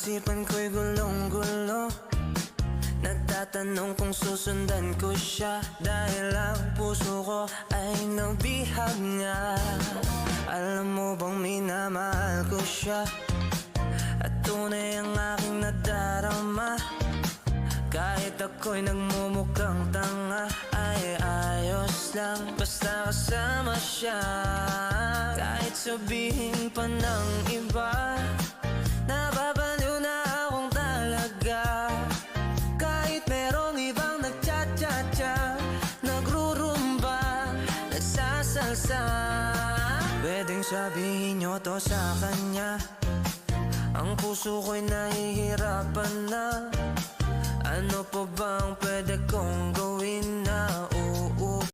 isipan ko'y gulong-gulo. Nagtatanong kung susundan ko siya, dahil ang puso ko ay nabihag nga. Alam mo bang minamahal ko siya, at tunay ang aking nadarama. Kahit ako'y nagmumukhang tanga, ay ayos lang basta kasama siya. Kahit sabihin pa ng iba, nababaliw na akong talaga. Kahit merong ibang nagcha-cha-cha, nagrurumba, nagsasalsa. Pwedeng sabihin nyo to sa kanya, ang puso ko'y nahihirapan na. Ano pa bang pwede kong gawin na